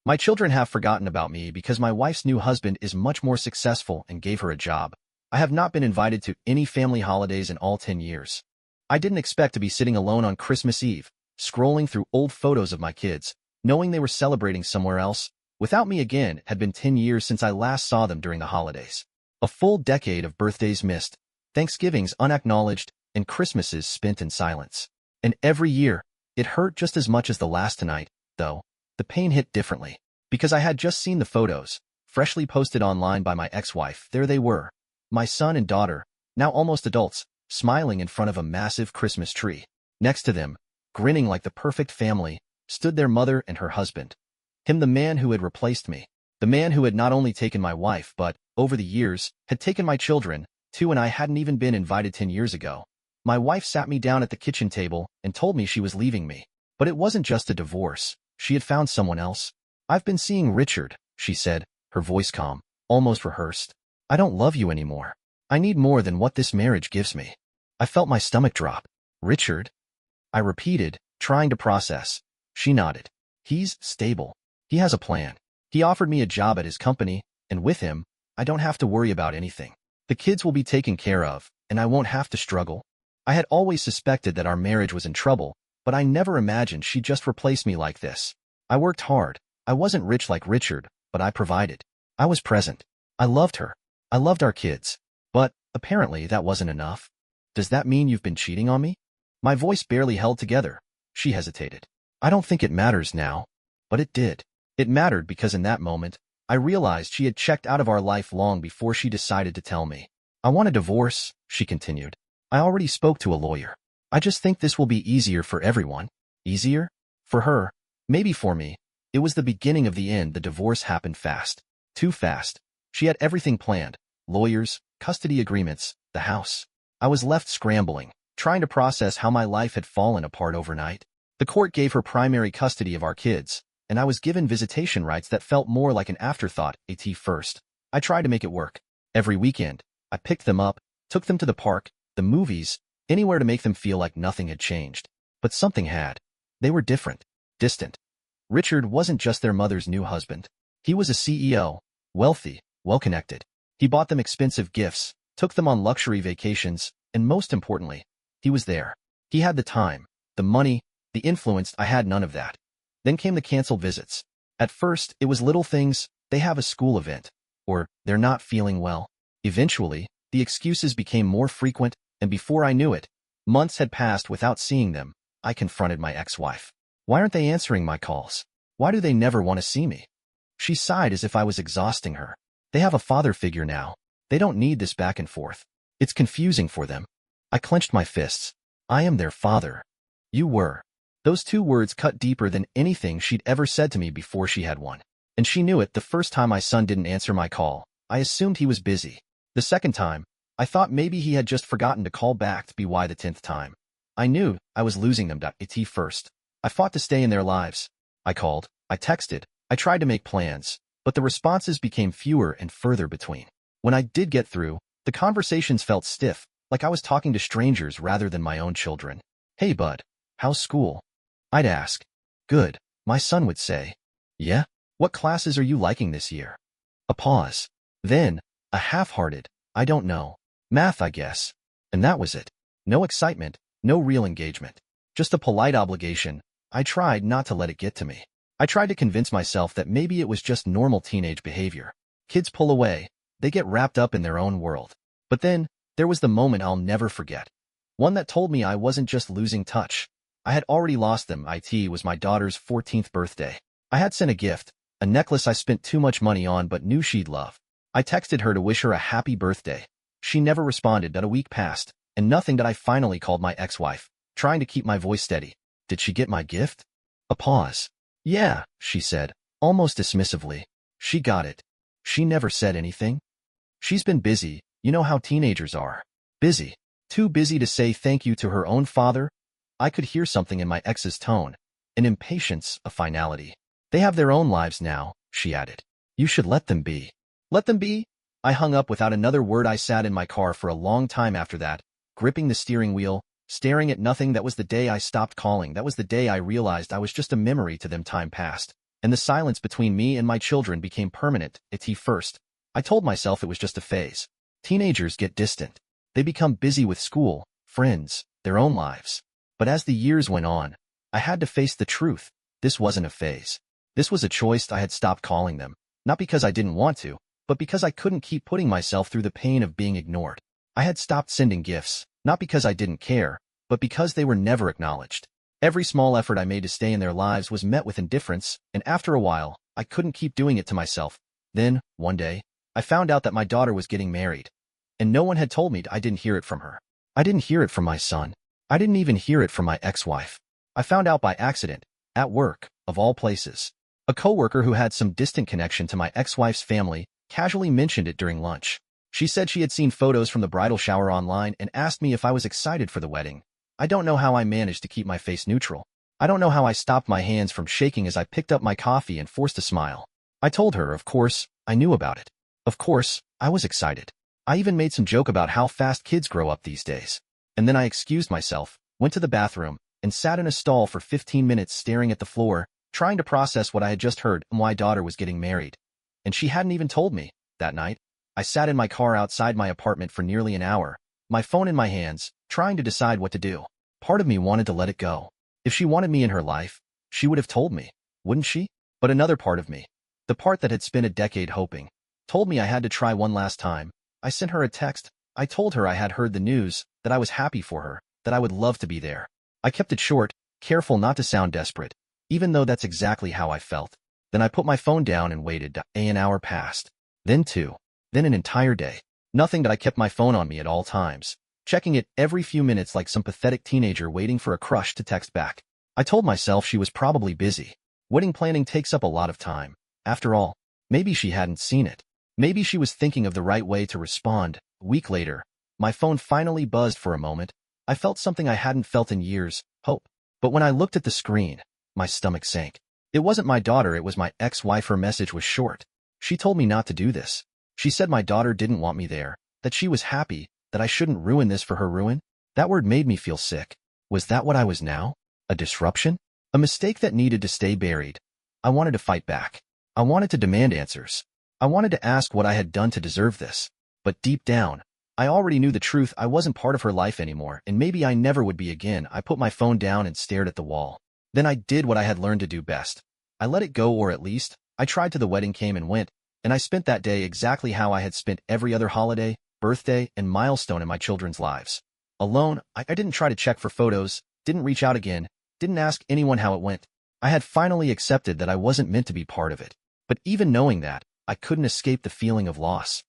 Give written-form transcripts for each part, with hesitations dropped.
My children have forgotten about me because my wife's new husband is much more successful and gave her a job. I have not been invited to any family holidays in all 10 years. I didn't expect to be sitting alone on Christmas Eve, scrolling through old photos of my kids, knowing they were celebrating somewhere else. Without me again, it had been 10 years since I last saw them during the holidays. A full decade of birthdays missed, Thanksgivings unacknowledged, and Christmases spent in silence. And every year, it hurt just as much as the last tonight, though. The pain hit differently. Because I had just seen the photos, freshly posted online by my ex-wife. There they were, my son and daughter, now almost adults, smiling in front of a massive Christmas tree. Next to them, grinning like the perfect family, stood their mother and her husband. Him, the man who had replaced me. The man who had not only taken my wife but, over the years, had taken my children, too, and I hadn't even been invited 10 years ago. My wife sat me down at the kitchen table and told me she was leaving me. But it wasn't just a divorce. She had found someone else. "I've been seeing Richard," she said, her voice calm, almost rehearsed. "I don't love you anymore. I need more than what this marriage gives me." I felt my stomach drop. "Richard?" I repeated, trying to process. She nodded. "He's stable. He has a plan. He offered me a job at his company, and with him, I don't have to worry about anything. The kids will be taken care of, and I won't have to struggle." I had always suspected that our marriage was in trouble, but I never imagined she'd just replace me like this. I worked hard. I wasn't rich like Richard, but I provided. I was present. I loved her. I loved our kids. But, apparently, that wasn't enough. "Does that mean you've been cheating on me?" My voice barely held together. She hesitated. "I don't think it matters now." But it did. It mattered because in that moment, I realized she had checked out of our life long before she decided to tell me. "I want a divorce," she continued. "I already spoke to a lawyer. I just think this will be easier for everyone." Easier? For her. Maybe for me. It was the beginning of the end. The divorce happened fast. Too fast. She had everything planned. Lawyers, custody agreements, the house. I was left scrambling, trying to process how my life had fallen apart overnight. The court gave her primary custody of our kids, and I was given visitation rights that felt more like an afterthought. At first, I tried to make it work. Every weekend, I picked them up, took them to the park, the movies, anywhere to make them feel like nothing had changed. But something had. They were different. Distant. Richard wasn't just their mother's new husband. He was a CEO, wealthy, well-connected. He bought them expensive gifts, took them on luxury vacations, and most importantly, he was there. He had the time, the money, the influence. I had none of that. Then came the canceled visits. At first, it was little things. They have a school event. Or, they're not feeling well. Eventually, the excuses became more frequent, and before I knew it, months had passed without seeing them. I confronted my ex-wife. "Why aren't they answering my calls? Why do they never want to see me?" She sighed as if I was exhausting her. "They have a father figure now. They don't need this back and forth. It's confusing for them." I clenched my fists. "I am their father." "You were." Those two words cut deeper than anything she'd ever said to me before she had one. And she knew it. The first time my son didn't answer my call, I assumed he was busy. The second time, I thought maybe he had just forgotten to call back. To be why the 10th time. I knew I was losing them. At first, I fought to stay in their lives. I called, I texted, I tried to make plans, but the responses became fewer and further between. When I did get through, the conversations felt stiff, like I was talking to strangers rather than my own children. "Hey bud, how's school?" I'd ask. "Good," my son would say. "Yeah? What classes are you liking this year?" A pause. Then, a half-hearted, "I don't know. Math, I guess." And that was it. No excitement, no real engagement. Just a polite obligation. I tried not to let it get to me. I tried to convince myself that maybe it was just normal teenage behavior. Kids pull away. They get wrapped up in their own world. But then, there was the moment I'll never forget. One that told me I wasn't just losing touch. I had already lost them. It was my daughter's 14th birthday. I had sent a gift, a necklace I spent too much money on but knew she'd love. I texted her to wish her a happy birthday. She never responded. That a week passed, and nothing. That I finally called my ex-wife, trying to keep my voice steady. "Did she get my gift?" A pause. "Yeah," she said, almost dismissively. "She got it." She never said anything. She's been busy. You know how teenagers are. Busy. Too busy to say thank you to her own father. I could hear something in my ex's tone. An impatience, a finality. "They have their own lives now," she added. "You should let them be." Let them be? I hung up without another word. I sat in my car for a long time after that, gripping the steering wheel, staring at nothing. That was the day I stopped calling. That was the day I realized I was just a memory to them. Time passed, and the silence between me and my children became permanent. At first, I told myself it was just a phase. Teenagers get distant. They become busy with school, friends, their own lives. But as the years went on, I had to face the truth. This wasn't a phase. This was a choice. I had stopped calling them, not because I didn't want to, but because I couldn't keep putting myself through the pain of being ignored. I had stopped sending gifts, not because I didn't care, but because they were never acknowledged. Every small effort I made to stay in their lives was met with indifference, and after a while, I couldn't keep doing it to myself. Then, one day, I found out that my daughter was getting married, and no one had told me. I didn't hear it from her. I didn't hear it from my son. I didn't even hear it from my ex-wife. I found out by accident, at work, of all places. A coworker who had some distant connection to my ex-wife's family casually mentioned it during lunch. She said she had seen photos from the bridal shower online and asked me if I was excited for the wedding. I don't know how I managed to keep my face neutral. I don't know how I stopped my hands from shaking as I picked up my coffee and forced a smile. I told her, of course, I knew about it. Of course, I was excited. I even made some joke about how fast kids grow up these days. And then I excused myself, went to the bathroom, and sat in a stall for 15 minutes staring at the floor, trying to process what I had just heard. My daughter was getting married. And she hadn't even told me. That night, I sat in my car outside my apartment for nearly an hour, my phone in my hands, trying to decide what to do. Part of me wanted to let it go. If she wanted me in her life, she would have told me, wouldn't she? But another part of me, the part that had spent a decade hoping, told me I had to try one last time. I sent her a text. I told her I had heard the news, that I was happy for her, that I would love to be there. I kept it short, careful not to sound desperate, even though that's exactly how I felt. Then I put my phone down and waited. An hour passed. Then two. Then an entire day. Nothing, but I kept my phone on me at all times, checking it every few minutes like some pathetic teenager waiting for a crush to text back. I told myself she was probably busy. Wedding planning takes up a lot of time. After all, maybe she hadn't seen it. Maybe she was thinking of the right way to respond. A week later, my phone finally buzzed for a moment. I felt something I hadn't felt in years, hope. But when I looked at the screen, my stomach sank. It wasn't my daughter, it was my ex-wife. Her message was short. She told me not to do this. She said my daughter didn't want me there, that she was happy, that I shouldn't ruin this for her ruin. That word made me feel sick. Was that what I was now? A disruption? A mistake that needed to stay buried? I wanted to fight back. I wanted to demand answers. I wanted to ask what I had done to deserve this. But deep down, I already knew the truth. I wasn't part of her life anymore, and maybe I never would be again. I put my phone down and stared at the wall. Then I did what I had learned to do best. I let it go, or at least, I tried to. The wedding came and went, and I spent that day exactly how I had spent every other holiday, birthday, and milestone in my children's lives. Alone, I didn't try to check for photos, didn't reach out again, didn't ask anyone how it went. I had finally accepted that I wasn't meant to be part of it. But even knowing that, I couldn't escape the feeling of loss.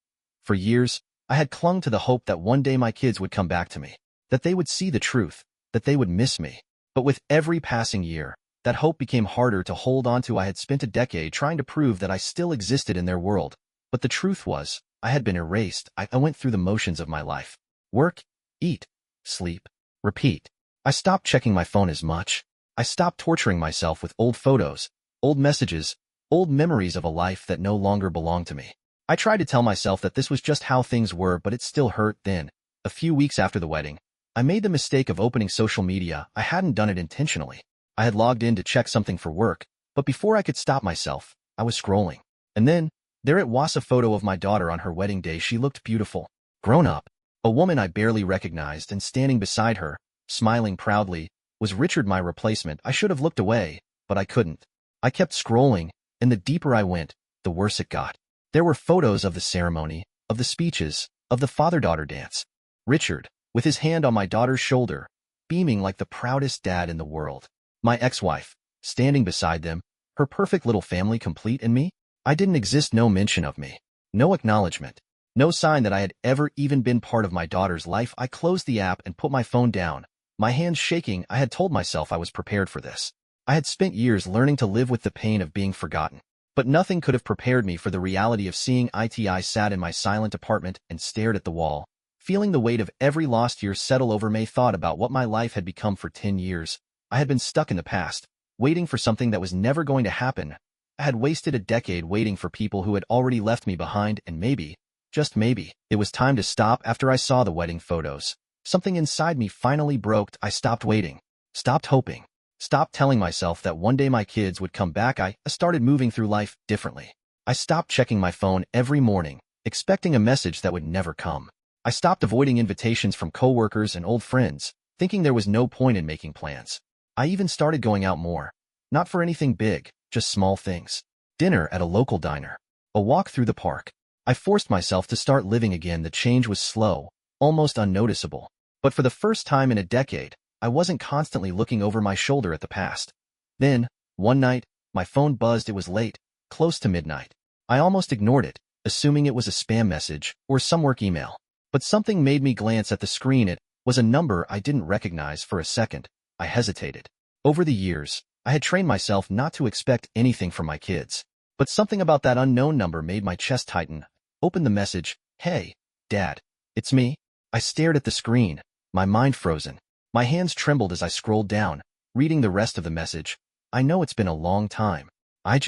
For years, I had clung to the hope that one day my kids would come back to me, that they would see the truth, that they would miss me. But with every passing year, that hope became harder to hold on to. I had spent a decade trying to prove that I still existed in their world. But the truth was, I had been erased. I went through the motions of my life. Work, eat, sleep, repeat. I stopped checking my phone as much. I stopped torturing myself with old photos, old messages, old memories of a life that no longer belonged to me. I tried to tell myself that this was just how things were, but it still hurt. Then, a few weeks after the wedding, I made the mistake of opening social media. I hadn't done it intentionally. I had logged in to check something for work, but before I could stop myself, I was scrolling. And then, there it was, a photo of my daughter on her wedding day. She looked beautiful, grown up, a woman I barely recognized, and standing beside her, smiling proudly, was Richard, my replacement. I should have looked away, but I couldn't. I kept scrolling, and the deeper I went, the worse it got. There were photos of the ceremony, of the speeches, of the father-daughter dance. Richard, with his hand on my daughter's shoulder, beaming like the proudest dad in the world. My ex-wife, standing beside them, her perfect little family complete, and me? I didn't exist. No mention of me. No acknowledgement. No sign that I had ever even been part of my daughter's life. I closed the app and put my phone down, my hands shaking. I had told myself I was prepared for this. I had spent years learning to live with the pain of being forgotten. But nothing could have prepared me for the reality of seeing it. I sat in my silent apartment and stared at the wall, feeling the weight of every lost year settle over me. Thought about what my life had become. For 10 years, I had been stuck in the past, waiting for something that was never going to happen. I had wasted a decade waiting for people who had already left me behind, and maybe, just maybe, it was time to stop. After I saw the wedding photos, something inside me finally broke. I stopped waiting, stopped hoping, Stopped telling myself that one day my kids would come back. I started moving through life differently. I stopped checking my phone every morning, expecting a message that would never come. I stopped avoiding invitations from coworkers and old friends, thinking there was no point in making plans. I even started going out more. Not for anything big, just small things. Dinner at a local diner. A walk through the park. I forced myself to start living again. The change was slow, almost unnoticeable. But for the first time in a decade, I wasn't constantly looking over my shoulder at the past. Then, one night, my phone buzzed. It was late, close to midnight. I almost ignored it, assuming it was a spam message or some work email. But something made me glance at the screen. It was a number I didn't recognize. For a second, I hesitated. Over the years, I had trained myself not to expect anything from my kids. But something about that unknown number made my chest tighten. Opened the message. "Hey, Dad. It's me." I stared at the screen, my mind frozen. My hands trembled as I scrolled down, reading the rest of the message. "I know it's been a long time. I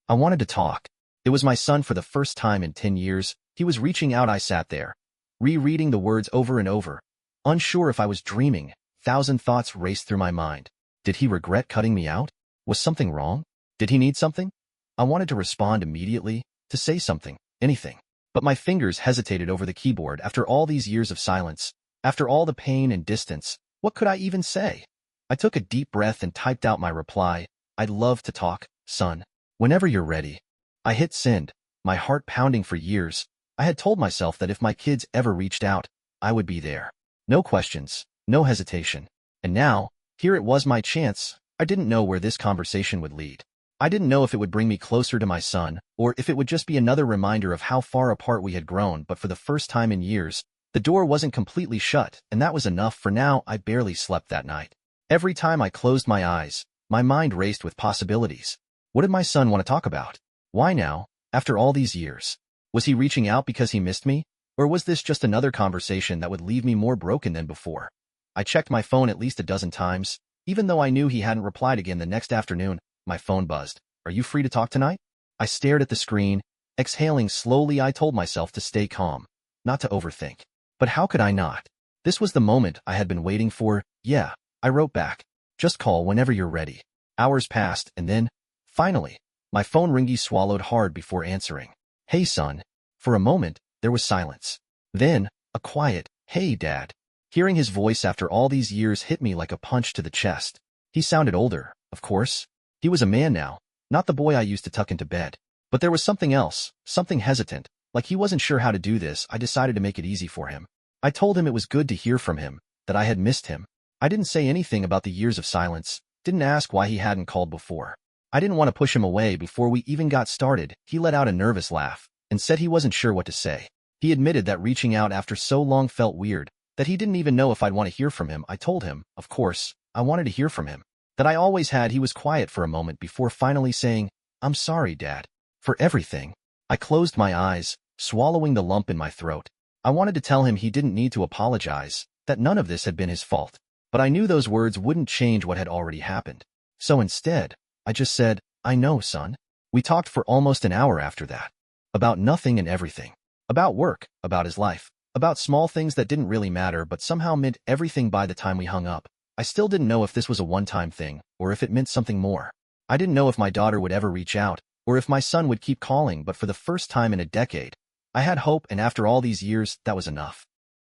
wanted to talk." It was my son. For the first time in 10 years, he was reaching out. I sat there, rereading the words over and over, unsure if I was dreaming. Thousand thoughts raced through my mind. Did he regret cutting me out? Was something wrong? Did he need something? I wanted to respond immediately, to say something, anything. But my fingers hesitated over the keyboard. After all these years of silence, after all the pain and distance, what could I even say? I took a deep breath and typed out my reply. "I'd love to talk, son. Whenever you're ready." I hit send, my heart pounding. For years, I had told myself that if my kids ever reached out, I would be there. No questions, no hesitation. And now, here it was, my chance. I didn't know where this conversation would lead. I didn't know if it would bring me closer to my son, or if it would just be another reminder of how far apart we had grown. But for the first time in years, the door wasn't completely shut, and that was enough. For now, I barely slept that night. Every time I closed my eyes, my mind raced with possibilities. What did my son want to talk about? Why now, after all these years? Was he reaching out because he missed me? Or was this just another conversation that would leave me more broken than before? I checked my phone at least a dozen times. Even though I knew he hadn't replied again the next afternoon, my phone buzzed. "Are you free to talk tonight?" I stared at the screen, exhaling slowly. I told myself to stay calm, not to overthink. But how could I not? This was the moment I had been waiting for. "Yeah," I wrote back. "Just call whenever you're ready." Hours passed, and then, finally, my phone ringy. Swallowed hard before answering. "Hey, son." For a moment, there was silence. Then, a quiet, "Hey, Dad." Hearing his voice after all these years hit me like a punch to the chest. He sounded older, of course. He was a man now, not the boy I used to tuck into bed. But there was something else, something hesitant, like he wasn't sure how to do this. I decided to make it easy for him. I told him it was good to hear from him, that I had missed him. I didn't say anything about the years of silence, didn't ask why he hadn't called before. I didn't want to push him away before we even got started. He let out a nervous laugh and said he wasn't sure what to say. He admitted that reaching out after so long felt weird, that he didn't even know if I'd want to hear from him. I told him, of course, I wanted to hear from him. That I always had. He was quiet for a moment before finally saying, "I'm sorry, Dad, for everything." I closed my eyes, swallowing the lump in my throat. I wanted to tell him he didn't need to apologize, that none of this had been his fault. But I knew those words wouldn't change what had already happened. So instead, I just said, "I know, son." We talked for almost an hour after that. About nothing and everything. About work, about his life, about small things that didn't really matter but somehow meant everything. By the time we hung up, I still didn't know if this was a one-time thing, or if it meant something more. I didn't know if my daughter would ever reach out, or if my son would keep calling. But for the first time in a decade, I had hope, and after all these years, that was enough.